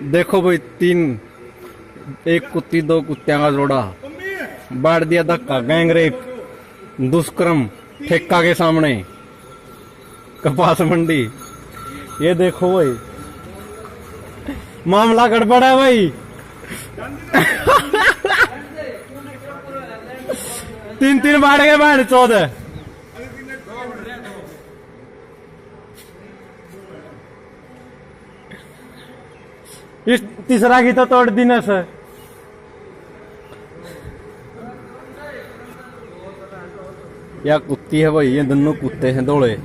देखो भाई तीन, एक कुत्ती दो कुत्तियां का जोड़ा बांट दिया धक्का, गैंगरेप, दुष्कर्म ठेका के सामने कपास मंडी। ये देखो भाई मामला गड़बड़ है भाई। तीन तीन बाढ़ गए बाढ़ 14। इस तीसरा की तो तोड़ दी ना सर। या कुत्ती है भाई, ये दोनों कुत्ते हैं दौड़े।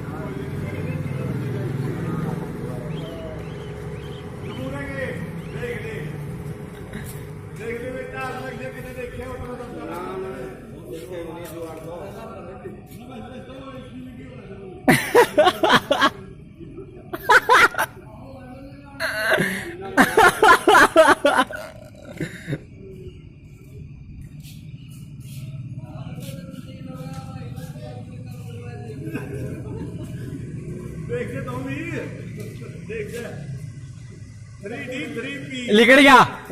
लिख गया।